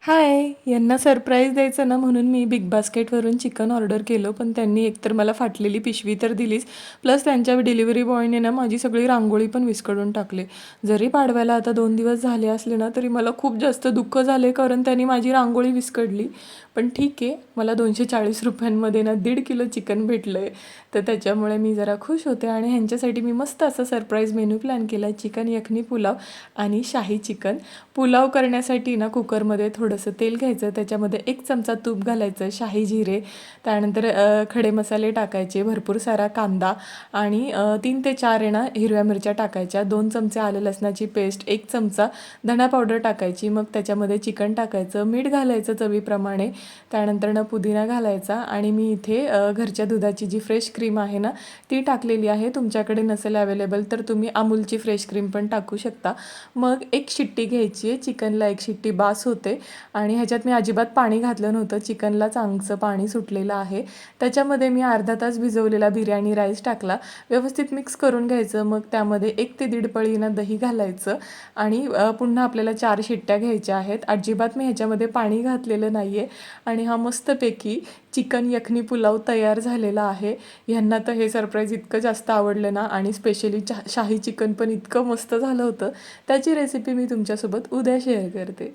हाय! यांना सरप्राईज द्यायचं ना म्हणून मी बिग बास्केटवरून चिकन ऑर्डर केलं, पण त्यांनी एकतर मला फाटलेली पिशवी तर दिलीच, प्लस त्यांच्या डिलिव्हरी बॉयने ना माझी सगळी रांगोळी पण विस्कळून टाकली. जरी पाडव्याला आता 2 दिवस झाले असले ना, तरी मला खूप जास्त दुःख झाले कारण त्यांनी माझी रांगोळी विस्कळली. पण ठीक आहे, मला ₹240 ना 1.5 किलो चिकन भेटलं आहे, तर त्याच्यामुळे मी जरा खुश होते आणि ह्यांच्यासाठी मी मस्त असा सरप्राईज मेनू प्लॅन केला आहे. चिकन यखनी पुलाव आणि शाही चिकन. पुलाव करण्यासाठी ना कुकरमध्ये थोडंसं तेल घ्यायचं, त्याच्यामध्ये 1 चमचा तूप घालायचं, शाही जिरे, त्यानंतर खडे मसाले टाकायचे, भरपूर सारा कांदा आणि 3 ते 4 आहे ना हिरव्या मिरच्या टाकायच्या, 2 चमचे आलं लसणाची पेस्ट, 1 चमचा धना पावडर टाकायची. मग त्याच्यामध्ये चिकन टाकायचं, मीठ घालायचं चवीप्रमाणे, त्यानंतर ना पुदिना घालायचा आणि मी इथे घरच्या दुधाची जी फ्रेश क्रीम आहे ना ती टाकलेली आहे. तुमच्याकडे नसेल अवेलेबल तर तुम्ही अमूलची फ्रेश क्रीम पण टाकू शकता. मग 1 शिट्टी घ्यायची आहे, चिकनला 1 शिट्टी बास होते आणि ह्याच्यात मी अजिबात पाणी घातलं नव्हतं. चिकनला चांगलं पाणी सुटलेलं आहे. त्याच्यामध्ये मी अर्धा तास भिजवलेला बिर्याणी राईस टाकला, व्यवस्थित मिक्स करून घ्यायचं. मग त्यामध्ये 1 ते 1.5 पळी ना दही घालायचं आणि पुन्हा आपल्याला 4 शिट्ट्या घ्यायच्या आहेत. अजिबात मी ह्याच्यामध्ये पाणी घातलेलं नाही आहे आणि हा मस्तपैकी चिकन यखनी पुलाव तयार झालेला आहे. ह्यांना तर हे सरप्राईज इतकं जास्त आवडलं ना आणि स्पेशली शाही चिकन पण इतकं मस्त झालं होतं. त्याची रेसिपी मी तुमच्यासोबत उद्या शेअर करते.